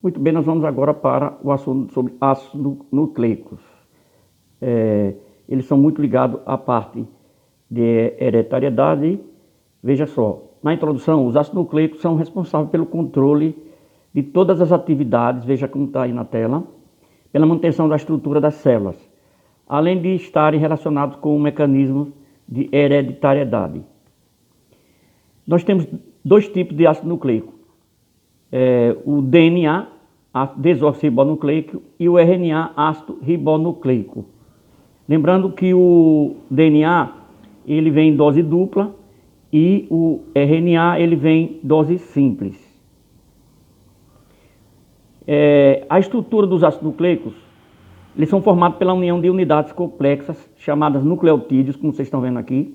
Muito bem, nós vamos agora para o assunto sobre ácidos nucleicos. Eles são muito ligados à parte de hereditariedade. Veja só, na introdução, os ácidos nucleicos são responsáveis pelo controle de todas as atividades, veja como está aí na tela, pela manutenção da estrutura das células, além de estarem relacionados com o mecanismo de hereditariedade. Nós temos dois tipos de ácido nucleico. O DNA, ácido desoxirribonucleico, e o RNA, ácido ribonucleico. Lembrando que o DNA ele vem em dose dupla e o RNA ele vem em dose simples. A estrutura dos ácidos nucleicos, eles são formados pela união de unidades complexas chamadas nucleotídeos, como vocês estão vendo aqui.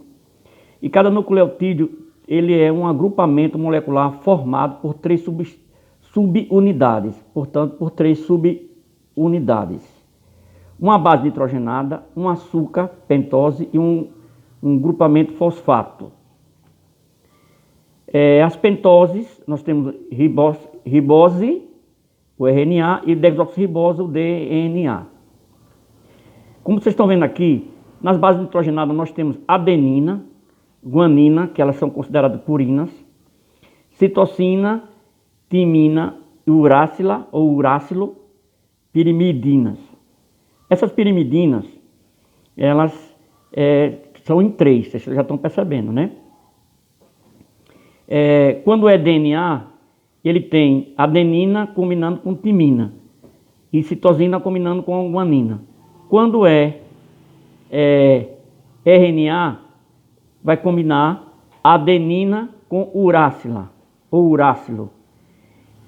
E cada nucleotídeo ele é um agrupamento molecular formado por três subunidades, portanto por três subunidades. Uma base nitrogenada, um açúcar, pentose e um grupamento fosfato. As pentoses, nós temos ribose, o RNA, e desoxirribose, o DNA. Como vocês estão vendo aqui, nas bases nitrogenadas nós temos adenina, guanina, que elas são consideradas purinas, citosina, timina, uracila ou uracilo, pirimidinas. Essas pirimidinas, elas são em três, vocês já estão percebendo, né? Quando é DNA, ele tem adenina combinando com timina e citosina combinando com guanina. Quando é RNA, vai combinar adenina com uracila ou uracilo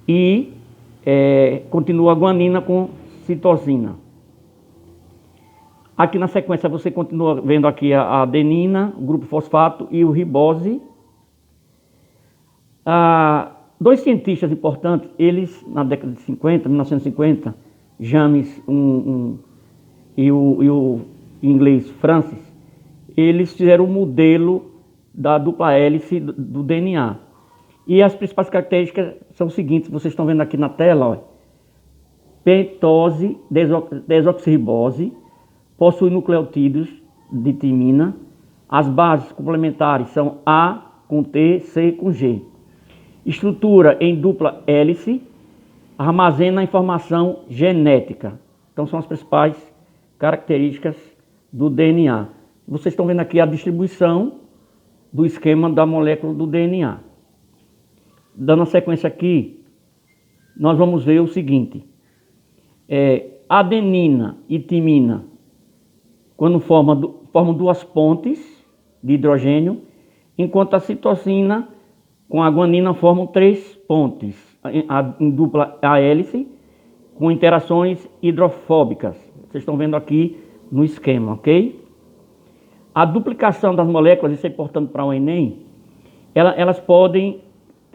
e continua a guanina com citosina. Aqui na sequência você continua vendo aqui a adenina, o grupo fosfato e o ribose. Dois cientistas importantes, eles na década de 50, 1950, James e o inglês Francis, eles fizeram o modelo da dupla hélice do DNA. E as principais características são as seguintes, vocês estão vendo aqui na tela, ó. Pentose, desoxirribose, possui nucleotídeos de timina. As bases complementares são A com T, C com G. Estrutura em dupla hélice, armazena informação genética. Então são as principais características do DNA. Vocês estão vendo aqui a distribuição do esquema da molécula do DNA. Dando a sequência aqui, nós vamos ver o seguinte. Adenina e timina, quando formam duas pontes de hidrogênio, enquanto a citosina com a guanina formam três pontes em dupla hélice, com interações hidrofóbicas. Vocês estão vendo aqui no esquema, ok? A duplicação das moléculas, isso é importante para o Enem, elas podem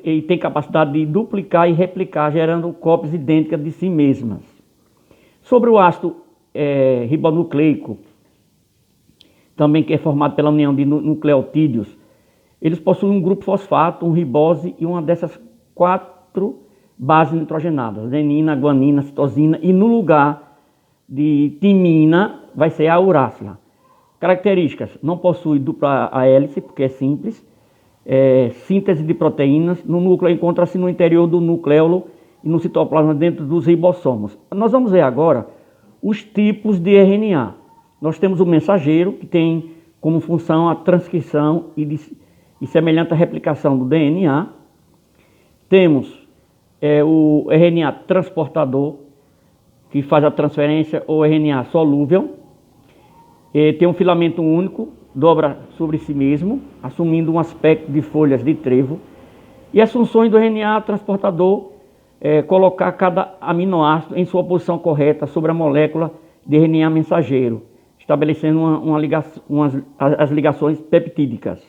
e têm capacidade de duplicar e replicar, gerando cópias idênticas de si mesmas. Sobre o ácido ribonucleico, também que é formado pela união de nucleotídeos, eles possuem um grupo fosfato, um ribose e uma dessas quatro bases nitrogenadas, adenina, guanina, citosina, e no lugar de timina vai ser a uracila. Características: não possui dupla hélice, porque é simples. Síntese de proteínas. No núcleo encontra-se no interior do nucleolo e no citoplasma dentro dos ribossomos. Nós vamos ver agora os tipos de RNA. Nós temos o mensageiro, que tem como função a transcrição e semelhante à replicação do DNA. Temos o RNA transportador, que faz a transferência, ou RNA solúvel. Tem um filamento único, dobra sobre si mesmo, assumindo um aspecto de folhas de trevo. E as funções do RNA transportador colocar cada aminoácido em sua posição correta sobre a molécula de RNA mensageiro, estabelecendo as ligações peptídicas.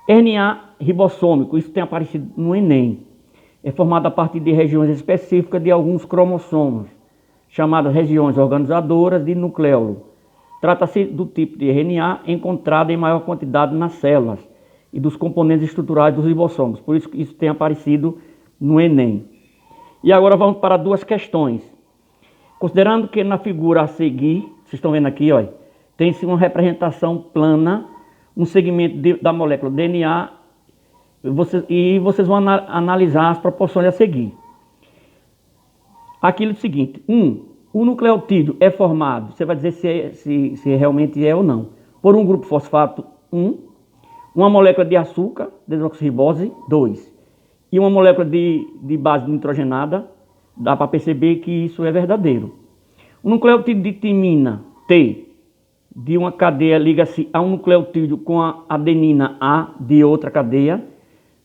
RNA ribossômico, isso tem aparecido no Enem. É formado a partir de regiões específicas de alguns cromossomos, chamadas regiões organizadoras de nucleolo. Trata-se do tipo de RNA encontrado em maior quantidade nas células e dos componentes estruturais dos ribossomos. Por isso que isso tem aparecido no Enem. E agora vamos para duas questões. Considerando que na figura a seguir, vocês estão vendo aqui, ó, tem-se uma representação plana, um segmento da molécula DNA, e vocês vão analisar as proporções a seguir. Aquilo é o seguinte, o nucleotídeo é formado, você vai dizer se realmente é ou não, por um grupo fosfato 1, uma molécula de açúcar, desoxirribose 2, e uma molécula de base nitrogenada. Dá para perceber que isso é verdadeiro. O nucleotídeo de timina, T, de uma cadeia liga-se a um nucleotídeo com a adenina A de outra cadeia.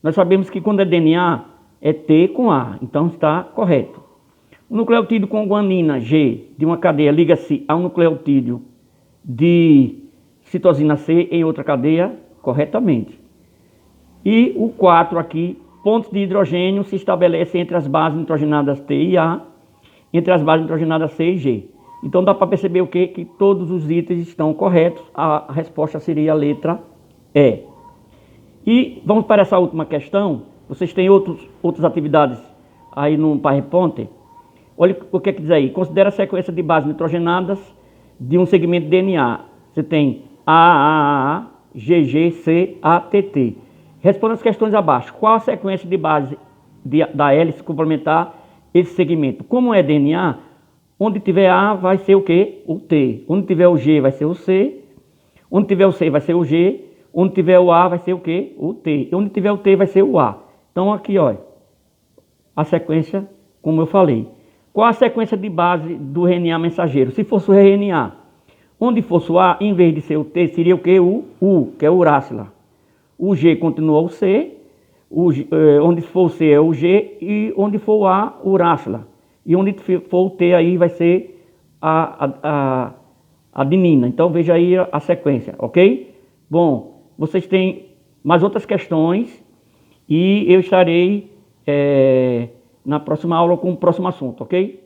Nós sabemos que quando é DNA é T com A, então está correto. O nucleotídeo com guanina, G, de uma cadeia liga-se a um nucleotídeo de citosina C em outra cadeia, corretamente. E o 4 aqui, pontos de hidrogênio se estabelecem entre as bases nitrogenadas T e A, entre as bases nitrogenadas C e G. Então dá para perceber o quê? Que todos os itens estão corretos. A resposta seria a letra E. E vamos para essa última questão. Vocês têm outras atividades aí no PowerPoint. Olha o que é que diz aí. Considera a sequência de bases nitrogenadas de um segmento DNA. Você tem AAA, GG, C, ATT. Responda as questões abaixo. Qual a sequência de base da hélice complementar esse segmento? Como é DNA, onde tiver A vai ser o quê? O T. Onde tiver o G vai ser o C. Onde tiver o C vai ser o G. Onde tiver o A vai ser o quê? O T. E onde tiver o T vai ser o A. Então aqui, olha, a sequência, como eu falei. Qual a sequência de base do RNA mensageiro? Se fosse o RNA, onde fosse o A, em vez de ser o T, seria o quê? O U, que é o urácila. O G continua o C, onde for o C é o G, e onde for o A, o urácila. E onde for o T aí vai ser a adenina. Então veja aí a sequência, ok? Bom, vocês têm mais outras questões e eu estarei na próxima aula com o próximo assunto, ok?